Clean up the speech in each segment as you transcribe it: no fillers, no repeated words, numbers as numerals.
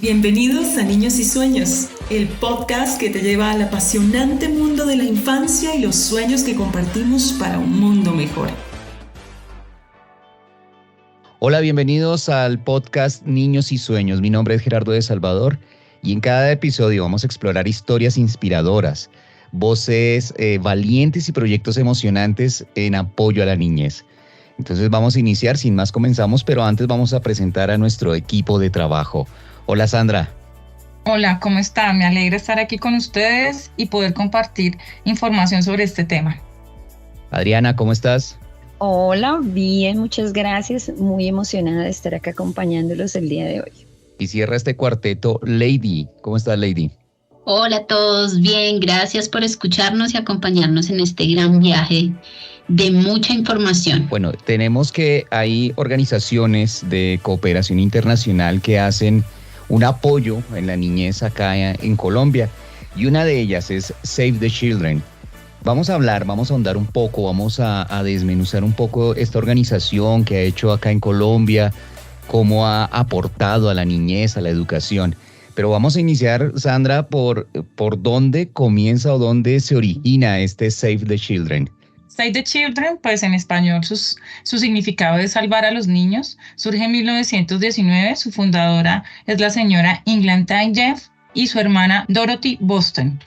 Bienvenidos a Niños y Sueños, el podcast que te lleva al apasionante mundo de la infancia y los sueños que compartimos para un mundo mejor. Hola, bienvenidos al podcast Niños y Sueños. Mi nombre es Gerardo de Salvador y en cada episodio vamos a explorar historias inspiradoras, voces valientes y proyectos emocionantes en apoyo a la niñez. Entonces vamos a iniciar, sin más comenzamos, pero antes vamos a presentar a nuestro equipo de trabajo. Hola Sandra. Hola, ¿cómo están? Me alegra estar aquí con ustedes y poder compartir información sobre este tema. Adriana, ¿cómo estás? Hola, bien, muchas gracias. Muy emocionada de estar acá acompañándolos el día de hoy. Y cierra este cuarteto Lady. ¿Cómo estás, Lady? Hola a todos, bien, gracias por escucharnos y acompañarnos en este gran viaje de mucha información. Bueno, tenemos que hay organizaciones de cooperación internacional que hacen un apoyo en la niñez acá en Colombia, y una de ellas es Save the Children. Vamos a ahondar un poco, vamos a desmenuzar un poco esta organización que ha hecho acá en Colombia, cómo ha aportado a la niñez, a la educación. Pero vamos a iniciar, Sandra, por dónde comienza o dónde se origina este Save the Children. Save the Children, pues en español su significado es salvar a los niños. Surge en 1919, su fundadora es la señora Eglantine Jeff y su hermana Dorothy Boston.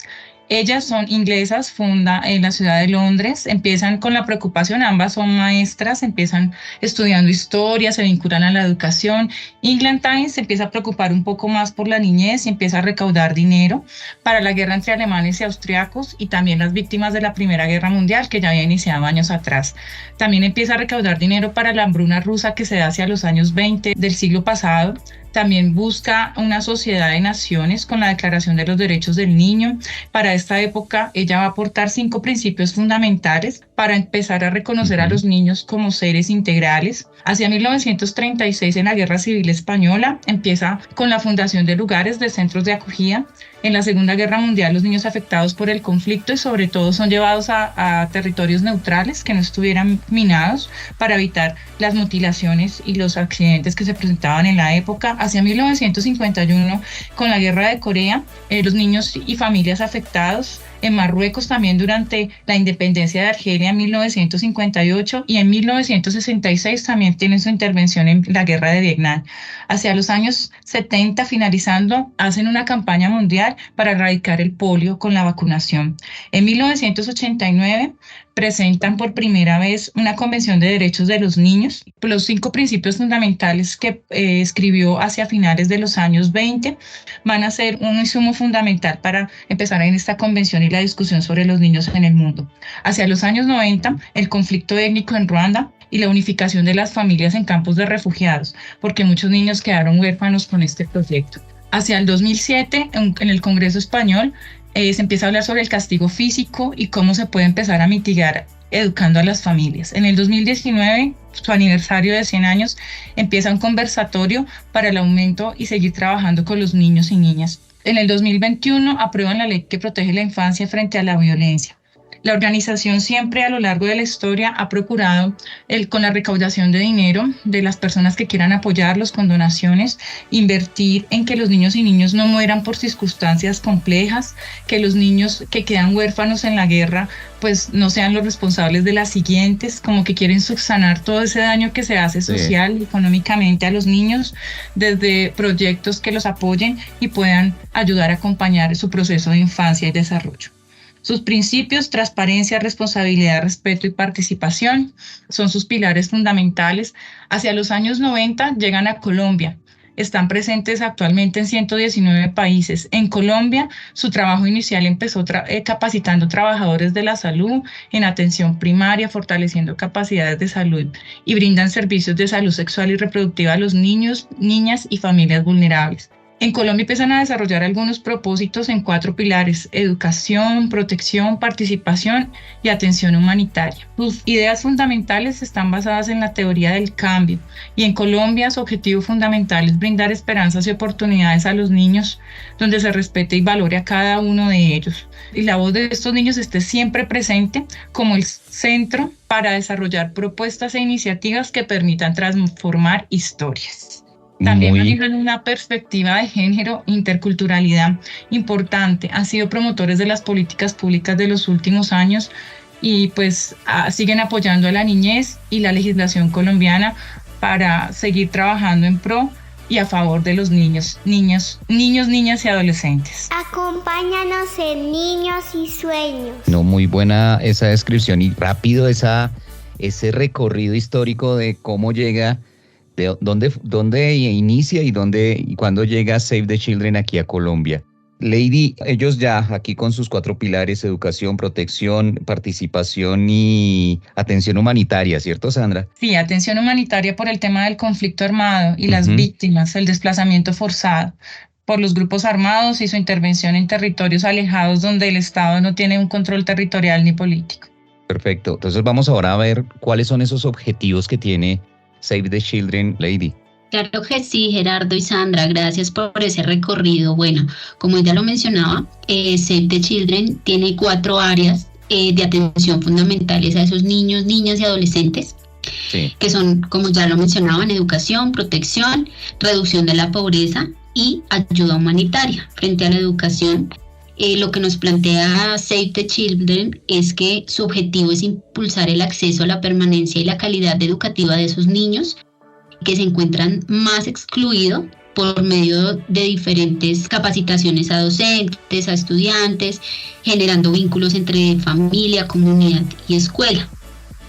Ellas son inglesas, fundan en la ciudad de Londres, empiezan con la preocupación, ambas son maestras, empiezan estudiando historia, se vinculan a la educación. Eglantine se empieza a preocupar un poco más por la niñez y empieza a recaudar dinero para la guerra entre alemanes y austriacos y también las víctimas de la Primera Guerra Mundial, que ya había iniciado años atrás. También empieza a recaudar dinero para la hambruna rusa que se da hacia los años 20 del siglo pasado. También busca una sociedad de naciones con la Declaración de los Derechos del Niño. Para esta época, ella va a aportar 5 principios fundamentales para empezar a reconocer a los niños como seres integrales. Hacia 1936, en la Guerra Civil Española, empieza con la fundación de lugares de centros de acogida. En la Segunda Guerra Mundial, los niños afectados por el conflicto y sobre todo son llevados a territorios neutrales que no estuvieran minados para evitar las mutilaciones y los accidentes que se presentaban en la época. Hacia 1951, con la Guerra de Corea, los niños y familias afectados. En Marruecos también durante la independencia de Argelia en 1958 y en 1966 también tienen su intervención en la guerra de Vietnam. Hacia los años 70, finalizando, hacen una campaña mundial para erradicar el polio con la vacunación. En 1989 presentan por primera vez una Convención de Derechos de los Niños. Los 5 principios fundamentales que escribió hacia finales de los años 20 van a ser un insumo fundamental para empezar en esta convención y la discusión sobre los niños en el mundo. Hacia los años 90, el conflicto étnico en Ruanda y la unificación de las familias en campos de refugiados, porque muchos niños quedaron huérfanos con este proyecto. Hacia el 2007, en el Congreso Español, se empieza a hablar sobre el castigo físico y cómo se puede empezar a mitigar educando a las familias. En el 2019, su aniversario de 100 años, empieza un conversatorio para el aumento y seguir trabajando con los niños y niñas. En el 2021 aprueban la ley que protege la infancia frente a la violencia. La organización siempre a lo largo de la historia ha procurado, con la recaudación de dinero de las personas que quieran apoyarlos con donaciones, invertir en que los niños y niñas no mueran por circunstancias complejas, que los niños que quedan huérfanos en la guerra pues no sean los responsables de las siguientes, como que quieren subsanar todo ese daño que se hace social y económicamente a los niños desde proyectos que los apoyen y puedan ayudar a acompañar su proceso de infancia y desarrollo. Sus principios: transparencia, responsabilidad, respeto y participación, son sus pilares fundamentales. Hacia los años 90 llegan a Colombia. Están presentes actualmente en 119 países. En Colombia, su trabajo inicial empezó capacitando trabajadores de la salud en atención primaria, fortaleciendo capacidades de salud y brindan servicios de salud sexual y reproductiva a los niños, niñas y familias vulnerables. En Colombia empiezan a desarrollar algunos propósitos en 4 pilares: educación, protección, participación y atención humanitaria. Sus ideas fundamentales están basadas en la teoría del cambio y en Colombia su objetivo fundamental es brindar esperanzas y oportunidades a los niños, donde se respete y valore a cada uno de ellos. Y la voz de estos niños esté siempre presente como el centro para desarrollar propuestas e iniciativas que permitan transformar historias. También manejan una perspectiva de género, interculturalidad importante. Han sido promotores de las políticas públicas de los últimos años y pues siguen apoyando a la niñez y la legislación colombiana para seguir trabajando en pro y a favor de los niños, niñas y adolescentes. Acompáñanos en Niños y Sueños. No, muy buena esa descripción y rápido ese recorrido histórico de cómo llega, de dónde inicia y cuándo llega Save the Children aquí a Colombia. Lady, ellos ya aquí con sus 4 pilares: educación, protección, participación y atención humanitaria, ¿cierto, Sandra? Sí, atención humanitaria por el tema del conflicto armado y las víctimas, el desplazamiento forzado por los grupos armados y su intervención en territorios alejados donde el Estado no tiene un control territorial ni político. Perfecto, entonces vamos ahora a ver cuáles son esos objetivos que tiene Save the Children, Lady. Claro que sí, Gerardo y Sandra, gracias por ese recorrido. Bueno, como ya lo mencionaba, Save the Children tiene 4 áreas de atención fundamentales a esos niños, niñas y adolescentes, sí, que son, como ya lo mencionaban, educación, protección, reducción de la pobreza y ayuda humanitaria. Frente a la educación, lo que nos plantea Save the Children es que su objetivo es impulsar el acceso a la permanencia y la calidad educativa de esos niños que se encuentran más excluidos por medio de diferentes capacitaciones a docentes, a estudiantes, generando vínculos entre familia, comunidad y escuela.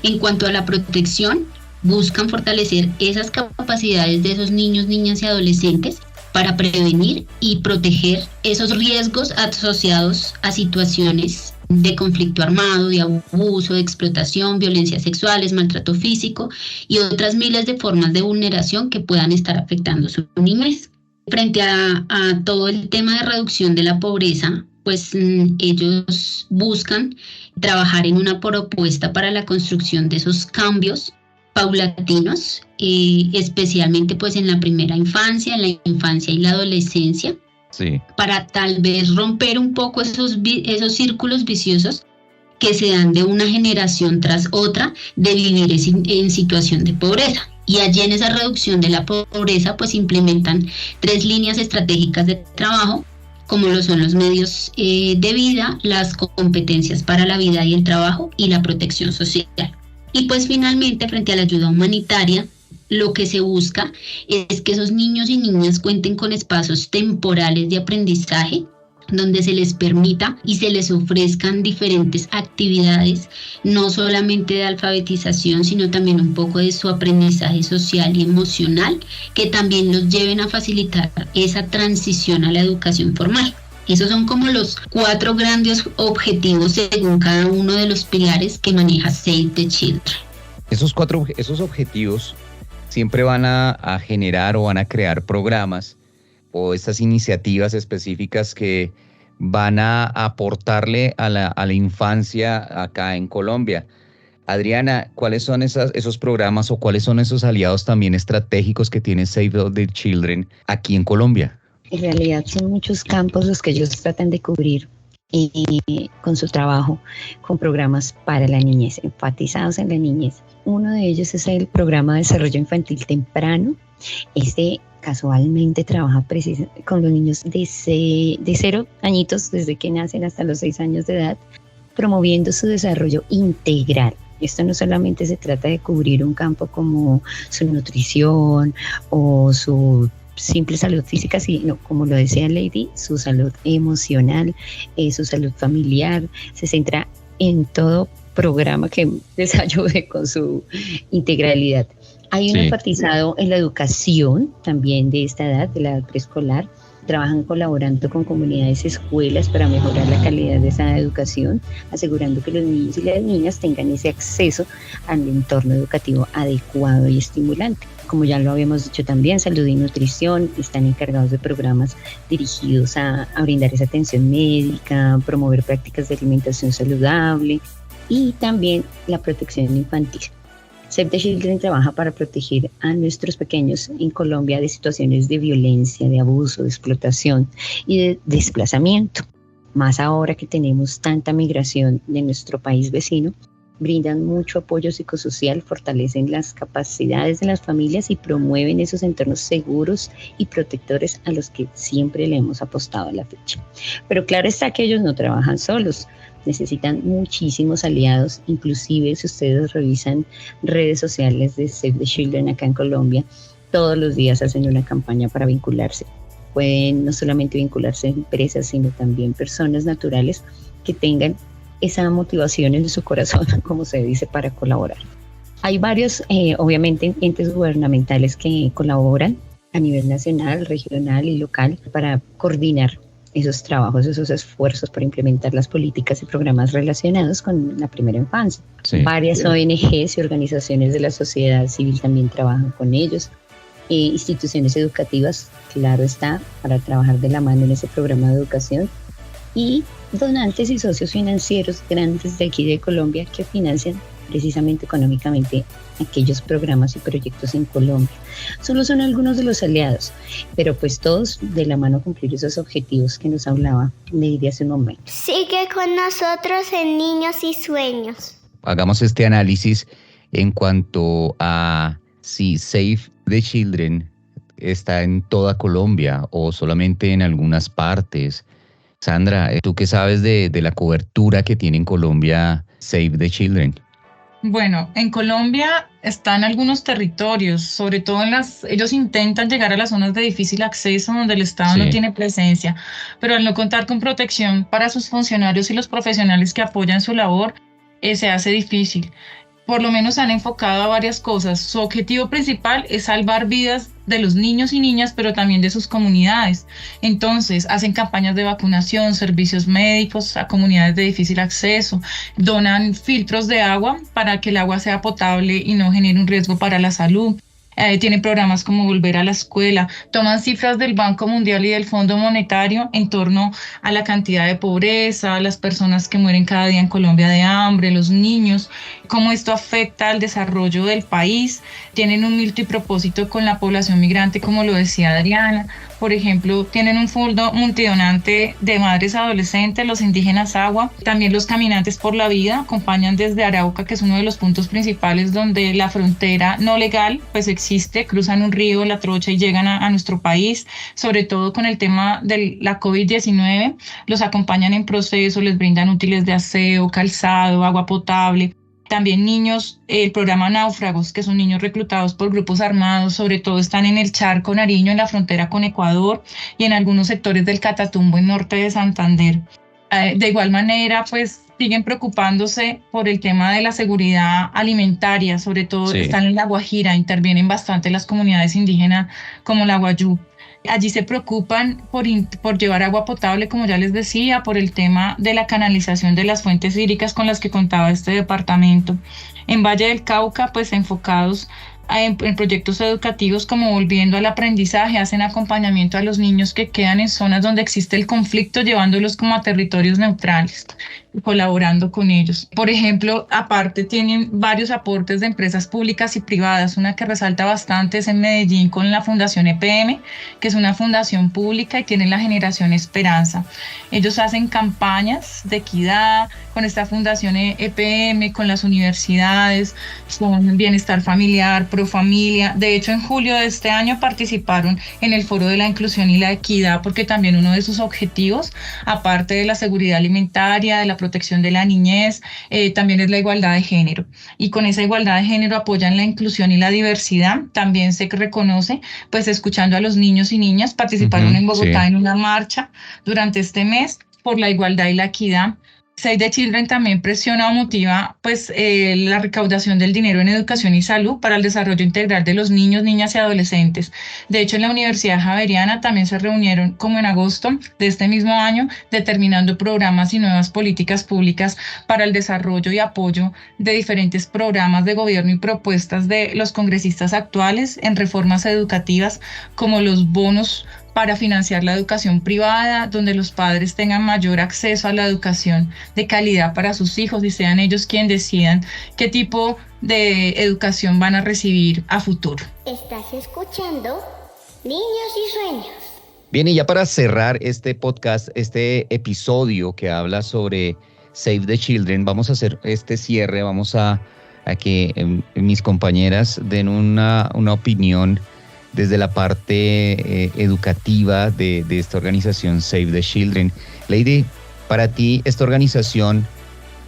En cuanto a la protección, buscan fortalecer esas capacidades de esos niños, niñas y adolescentes para prevenir y proteger esos riesgos asociados a situaciones de conflicto armado, de abuso, de explotación, violencias sexuales, maltrato físico y otras miles de formas de vulneración que puedan estar afectando su niñez. Frente a todo el tema de reducción de la pobreza, pues ellos buscan trabajar en una propuesta para la construcción de esos cambios paulatinos, especialmente pues en la primera infancia, en la infancia y la adolescencia, sí, para tal vez romper un poco esos círculos viciosos que se dan de una generación tras otra de vivir en situación de pobreza. Y allí en esa reducción de la pobreza pues implementan 3 líneas estratégicas de trabajo, como lo son los medios de vida, las competencias para la vida y el trabajo y la protección social. Y pues finalmente, frente a la ayuda humanitaria, lo que se busca es que esos niños y niñas cuenten con espacios temporales de aprendizaje donde se les permita y se les ofrezcan diferentes actividades, no solamente de alfabetización, sino también un poco de su aprendizaje social y emocional, que también los lleven a facilitar esa transición a la educación formal. Esos son como los 4 grandes objetivos según cada uno de los pilares que maneja Save the Children. Esos objetivos siempre van a generar o van a crear programas o estas iniciativas específicas que van a aportarle a la infancia acá en Colombia. Adriana, ¿cuáles son esos programas o cuáles son esos aliados también estratégicos que tiene Save the Children aquí en Colombia? En realidad son muchos campos los que ellos tratan de cubrir con su trabajo, con programas para la niñez, enfatizados en la niñez. Uno de ellos es el programa de desarrollo infantil temprano. Este casualmente trabaja con los niños de 0 añitos, desde que nacen hasta los 6 años de edad, promoviendo su desarrollo integral. Esto no solamente se trata de cubrir un campo como su nutrición o su simple salud física, sino, como lo decía Lady, su salud emocional, su salud familiar. Se centra en todo programa que les ayude con su integralidad. Hay un enfatizado en la educación también de esta edad, de la edad preescolar. Trabajan colaborando con comunidades y escuelas para mejorar la calidad de esa educación, asegurando que los niños y las niñas tengan ese acceso al entorno educativo adecuado y estimulante. Como ya lo habíamos dicho también, salud y nutrición están encargados de programas dirigidos a brindar esa atención médica, promover prácticas de alimentación saludable y también la protección infantil. Save the Children trabaja para proteger a nuestros pequeños en Colombia de situaciones de violencia, de abuso, de explotación y de desplazamiento. Más ahora que tenemos tanta migración de nuestro país vecino, brindan mucho apoyo psicosocial, fortalecen las capacidades de las familias y promueven esos entornos seguros y protectores a los que siempre le hemos apostado a la fecha. Pero claro está que ellos no trabajan solos, necesitan muchísimos aliados, inclusive si ustedes revisan redes sociales de Save the Children acá en Colombia, todos los días hacen una campaña para vincularse. Pueden no solamente vincularse a empresas, sino también personas naturales que tengan esa motivación en su corazón, como se dice, para colaborar. Hay varios, obviamente, entes gubernamentales que colaboran a nivel nacional, regional y local para coordinar esos trabajos, esos esfuerzos para implementar las políticas y programas relacionados con la primera infancia. Sí. Varias ONGs y organizaciones de la sociedad civil también trabajan con ellos. Instituciones educativas, claro está, para trabajar de la mano en ese programa de educación, y donantes y socios financieros grandes de aquí de Colombia que financian precisamente económicamente aquellos programas y proyectos en Colombia. Solo son algunos de los aliados, pero pues todos de la mano cumplir esos objetivos que nos hablaba Lady hace un momento. Sigue con nosotros en Niños y Sueños. Hagamos este análisis en cuanto a si Save the Children está en toda Colombia o solamente en algunas partes. Sandra, ¿tú qué sabes de la cobertura que tiene en Colombia Save the Children? Bueno, en Colombia están algunos territorios, sobre todo ellos intentan llegar a las zonas de difícil acceso donde el Estado no tiene presencia, pero al no contar con protección para sus funcionarios y los profesionales que apoyan su labor, se hace difícil. Por lo menos han enfocado a varias cosas. Su objetivo principal es salvar vidas de los niños y niñas, pero también de sus comunidades. Entonces, hacen campañas de vacunación, servicios médicos a comunidades de difícil acceso, donan filtros de agua para que el agua sea potable y no genere un riesgo para la salud. Tienen programas como Volver a la Escuela, toman cifras del Banco Mundial y del Fondo Monetario en torno a la cantidad de pobreza, las personas que mueren cada día en Colombia de hambre, los niños, cómo esto afecta al desarrollo del país. Tienen un multipropósito con la población migrante, como lo decía Adriana. Por ejemplo, tienen un fondo multidonante de madres adolescentes, los indígenas agua, también los caminantes por la vida, acompañan desde Arauca, que es uno de los puntos principales donde la frontera no legal pues existe, cruzan un río, la Trocha, y llegan a nuestro país, sobre todo con el tema de la COVID-19, los acompañan en proceso, les brindan útiles de aseo, calzado, agua potable. También niños, el programa Náufragos, que son niños reclutados por grupos armados, sobre todo están en el Charco, Nariño, en la frontera con Ecuador y en algunos sectores del Catatumbo, en norte de Santander. De igual manera, pues siguen preocupándose por el tema de la seguridad alimentaria, sobre todo están en La Guajira, intervienen bastante las comunidades indígenas como la Guayú. Allí se preocupan por llevar agua potable, como ya les decía, por el tema de la canalización de las fuentes hídricas con las que contaba este departamento. En Valle del Cauca, pues enfocados en proyectos educativos como Volviendo al Aprendizaje, hacen acompañamiento a los niños que quedan en zonas donde existe el conflicto, llevándolos como a territorios neutrales y colaborando con ellos. Por ejemplo, aparte tienen varios aportes de empresas públicas y privadas. Una que resalta bastante es en Medellín con la Fundación EPM, que es una fundación pública y tiene la Generación Esperanza. Ellos hacen campañas de equidad con esta Fundación EPM, con las universidades, con Bienestar Familiar, Profamilia. De hecho, en julio de este año participaron en el Foro de la Inclusión y la Equidad, porque también uno de sus objetivos, aparte de la seguridad alimentaria, de la protección de la niñez, también es la igualdad de género. Y con esa igualdad de género apoyan la inclusión y la diversidad. También se reconoce, pues escuchando a los niños y niñas, participaron en Bogotá en una marcha durante este mes por la igualdad y la equidad. Save the Children también presiona o motiva pues, la recaudación del dinero en educación y salud para el desarrollo integral de los niños, niñas y adolescentes. De hecho, en la Universidad Javeriana también se reunieron, como en agosto de este mismo año, determinando programas y nuevas políticas públicas para el desarrollo y apoyo de diferentes programas de gobierno y propuestas de los congresistas actuales en reformas educativas, como los bonos para financiar la educación privada, donde los padres tengan mayor acceso a la educación de calidad para sus hijos y sean ellos quienes decidan qué tipo de educación van a recibir a futuro. Estás escuchando Niños y Sueños. Bien, y ya para cerrar este podcast, este episodio que habla sobre Save the Children. Vamos a hacer este cierre, vamos a que mis compañeras den una opinión desde la parte educativa de esta organización Save the Children. Lady, para ti, esta organización,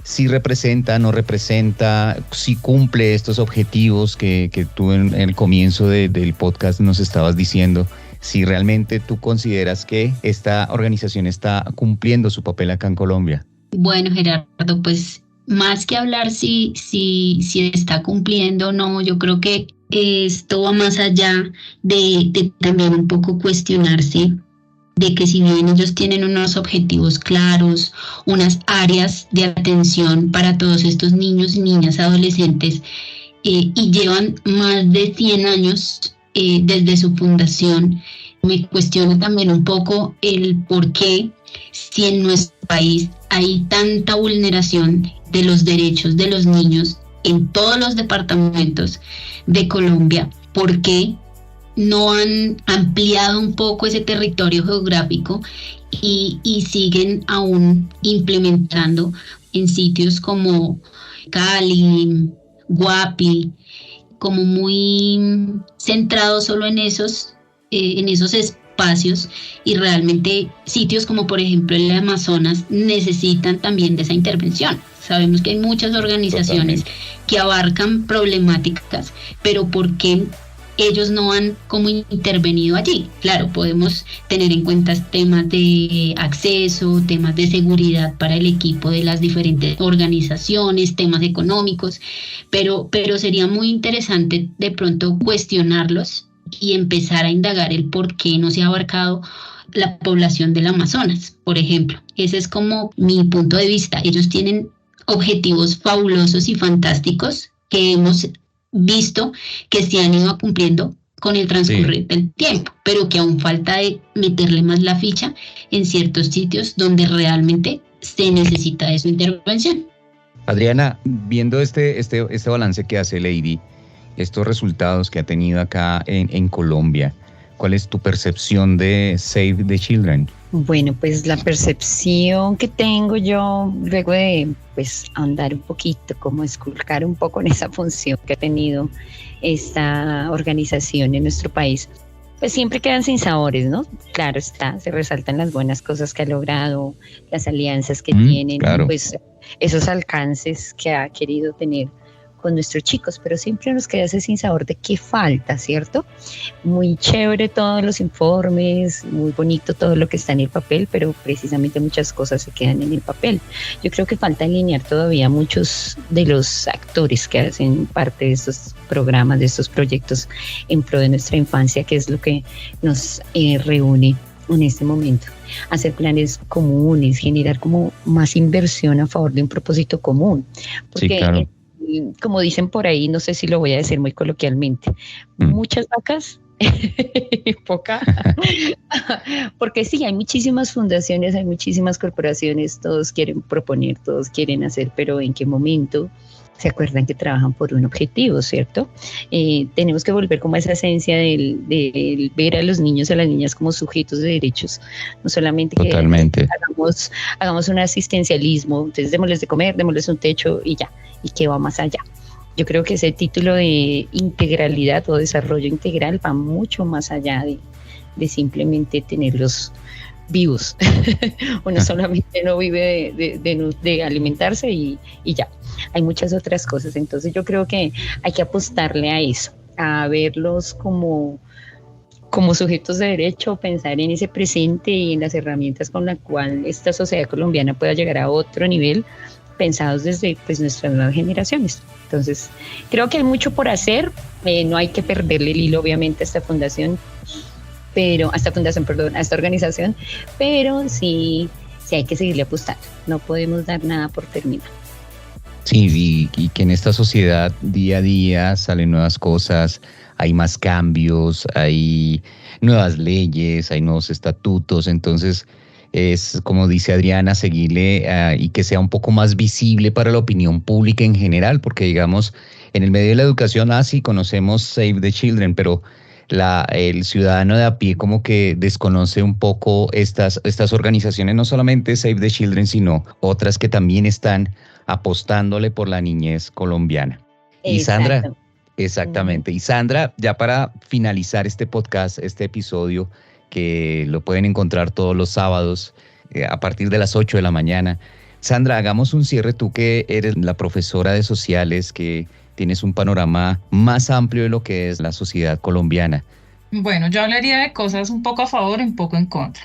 ¿sí representa, no representa, sí cumple estos objetivos que tú en el comienzo del podcast nos estabas diciendo? Si realmente tú consideras que esta organización está cumpliendo su papel acá en Colombia. Bueno, Gerardo, pues más que hablar si está cumpliendo o no, yo creo que esto va más allá de también un poco cuestionarse de que si bien ellos tienen unos objetivos claros, unas áreas de atención para todos estos niños y niñas adolescentes y llevan más de 100 años desde su fundación, me cuestiono también un poco el por qué, si en nuestro país hay tanta vulneración de los derechos de los niños en todos los departamentos de Colombia, ¿por qué no han ampliado un poco ese territorio geográfico y siguen aún implementando en sitios como Cali, Guapi, como muy centrados solo en esos espacios, y realmente sitios como por ejemplo el Amazonas necesitan también de esa intervención? Sabemos que hay muchas organizaciones que abarcan problemáticas, pero ¿por qué ellos no han como intervenido allí? Claro, podemos tener en cuenta temas de acceso, temas de seguridad para el equipo de las diferentes organizaciones, temas económicos, pero sería muy interesante de pronto cuestionarlos y empezar a indagar el por qué no se ha abarcado la población del Amazonas, por ejemplo. Ese es como mi punto de vista. Ellos tienen objetivos fabulosos y fantásticos que hemos visto que se han ido cumpliendo con el transcurrir del tiempo, pero que aún falta de meterle más la ficha en ciertos sitios donde realmente se necesita de su intervención. Adriana, viendo este balance que hace Lady, estos resultados que ha tenido acá en Colombia, ¿cuál es tu percepción de Save the Children? Bueno, pues la percepción que tengo yo luego de andar un poquito, como esculcar un poco en esa función que ha tenido esta organización en nuestro país, pues siempre quedan sinsabores, ¿no? Claro está, se resaltan las buenas cosas que ha logrado, las alianzas que tienen, claro. Pues esos alcances que ha querido tener con nuestros chicos, pero siempre nos queda ese sinsabor de qué falta, ¿cierto? Muy chévere todos los informes, muy bonito todo lo que está en el papel, pero precisamente muchas cosas se quedan en el papel. Yo creo que falta alinear todavía muchos de los actores que hacen parte de estos programas, de estos proyectos en pro de nuestra infancia, que es lo que nos reúne en este momento. Hacer planes comunes, generar como más inversión a favor de un propósito común. Porque, sí, claro. Como dicen por ahí, no sé si lo voy a decir muy coloquialmente, muchas vacas y poca, porque sí, hay muchísimas fundaciones, hay muchísimas corporaciones, todos quieren proponer, todos quieren hacer, pero ¿en qué momento se acuerdan que trabajan por un objetivo, ¿cierto? Tenemos que volver como a esa esencia del ver a los niños y a las niñas como sujetos de derechos, no solamente Totalmente. que hagamos un asistencialismo, entonces démosles de comer, démosles un techo y ya, y que va más allá. Yo creo que ese título de integralidad o desarrollo integral va mucho más allá de simplemente tenerlos vivos. Uno solamente no vive de alimentarse y ya. Hay muchas otras cosas. Entonces yo creo que hay que apostarle a eso, a verlos como sujetos de derecho, pensar en ese presente y en las herramientas con las cuales esta sociedad colombiana pueda llegar a otro nivel, pensados desde nuestras nuevas generaciones. Entonces creo que hay mucho por hacer. No hay que perderle el hilo obviamente a esta organización, pero sí hay que seguirle apostando. No podemos dar nada por terminado. Sí, y que en esta sociedad día a día salen nuevas cosas, hay más cambios, hay nuevas leyes, hay nuevos estatutos, entonces es, como dice Adriana, seguirle y que sea un poco más visible para la opinión pública en general, porque digamos, en el medio de la educación, sí, conocemos Save the Children, pero el ciudadano de a pie como que desconoce un poco estas organizaciones, no solamente Save the Children, sino otras que también están apostándole por la niñez colombiana. Y Sandra, exactamente. Y Sandra, ya para finalizar este podcast, este episodio, que lo pueden encontrar todos los sábados a partir de las 8 de la mañana. Sandra, hagamos un cierre, tú que eres la profesora de sociales, que tienes un panorama más amplio de lo que es la sociedad colombiana. Bueno, yo hablaría de cosas un poco a favor y un poco en contra.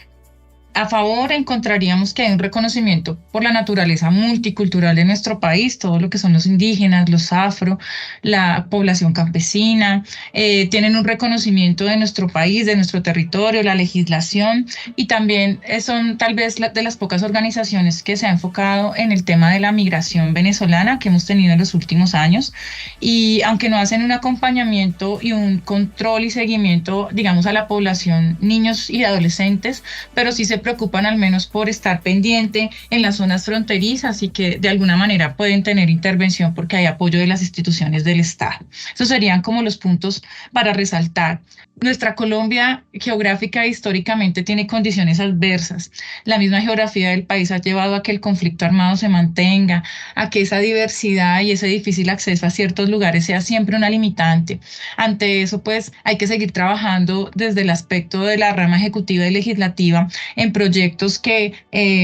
A favor encontraríamos que hay un reconocimiento por la naturaleza multicultural de nuestro país, todo lo que son los indígenas, los afro, la población campesina, tienen un reconocimiento de nuestro país, de nuestro territorio, la legislación, y también son tal vez de las pocas organizaciones que se ha enfocado en el tema de la migración venezolana que hemos tenido en los últimos años, y aunque no hacen un acompañamiento y un control y seguimiento, digamos, a la población, niños y adolescentes, pero sí se preocupan al menos por estar pendiente en las zonas fronterizas y que de alguna manera pueden tener intervención porque hay apoyo de las instituciones del Estado. Esos serían como los puntos para resaltar. Nuestra Colombia geográfica e históricamente tiene condiciones adversas. La misma geografía del país ha llevado a que el conflicto armado se mantenga, a que esa diversidad y ese difícil acceso a ciertos lugares sea siempre una limitante. Ante eso, pues, hay que seguir trabajando desde el aspecto de la rama ejecutiva y legislativa en proyectos que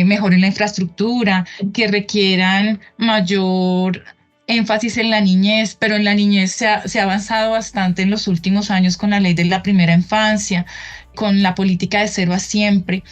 mejoren la infraestructura, que requieran mayor énfasis en la niñez, pero en la niñez se ha avanzado bastante en los últimos años con la ley de la primera infancia, con la política de 0 a siempre,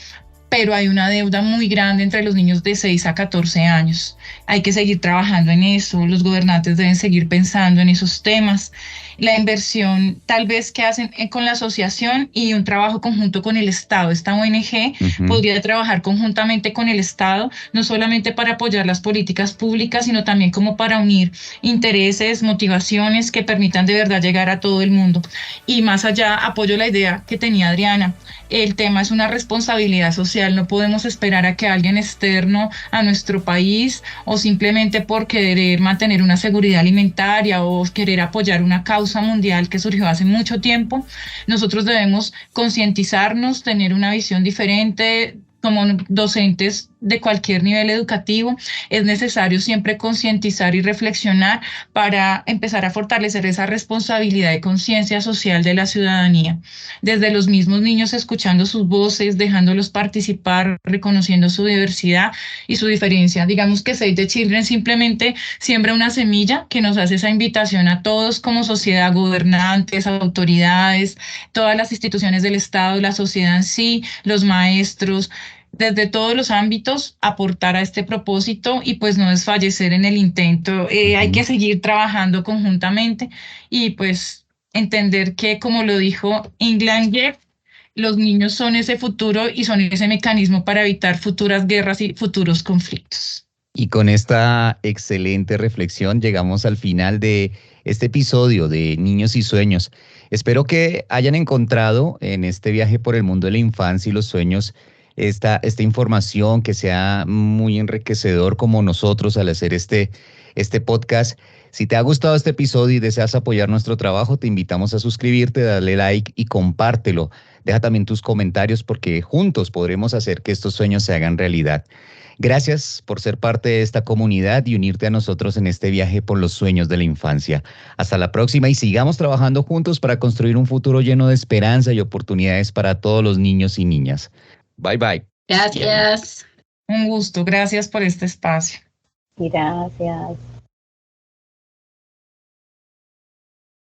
pero hay una deuda muy grande entre los niños de 6 a 14 años. Hay que seguir trabajando en eso, los gobernantes deben seguir pensando en esos temas. La inversión tal vez que hacen con la asociación y un trabajo conjunto con el Estado. Esta ONG podría trabajar conjuntamente con el Estado, no solamente para apoyar las políticas públicas, sino también como para unir intereses, motivaciones que permitan de verdad llegar a todo el mundo. Y más allá, apoyo la idea que tenía Adriana. El tema es una responsabilidad social, no podemos esperar a que alguien externo a nuestro país o simplemente por querer mantener una seguridad alimentaria o querer apoyar una causa mundial que surgió hace mucho tiempo. Nosotros debemos concientizarnos, tener una visión diferente. Como docentes de cualquier nivel educativo, es necesario siempre concientizar y reflexionar para empezar a fortalecer esa responsabilidad y conciencia social de la ciudadanía. Desde los mismos niños, escuchando sus voces, dejándolos participar, reconociendo su diversidad y su diferencia. Digamos que Save the Children simplemente siembra una semilla que nos hace esa invitación a todos como sociedad, gobernantes, autoridades, todas las instituciones del Estado, la sociedad en sí, los maestros, desde todos los ámbitos aportar a este propósito y pues no desfallecer en el intento. Hay que seguir trabajando conjuntamente y pues entender que, como lo dijo England Jeff, los niños son ese futuro y son ese mecanismo para evitar futuras guerras y futuros conflictos. Y con esta excelente reflexión llegamos al final de este episodio de Niños y Sueños. Espero que hayan encontrado en este viaje por el mundo de la infancia y los sueños esta información, que sea muy enriquecedor como nosotros al hacer este podcast. Si te ha gustado este episodio y deseas apoyar nuestro trabajo, te invitamos a suscribirte, darle like y compártelo. Deja también tus comentarios porque juntos podremos hacer que estos sueños se hagan realidad. Gracias por ser parte de esta comunidad y unirte a nosotros en este viaje por los sueños de la infancia. Hasta la próxima y sigamos trabajando juntos para construir un futuro lleno de esperanza y oportunidades para todos los niños y niñas. Bye, bye. Gracias. Un gusto, gracias por este espacio. Gracias.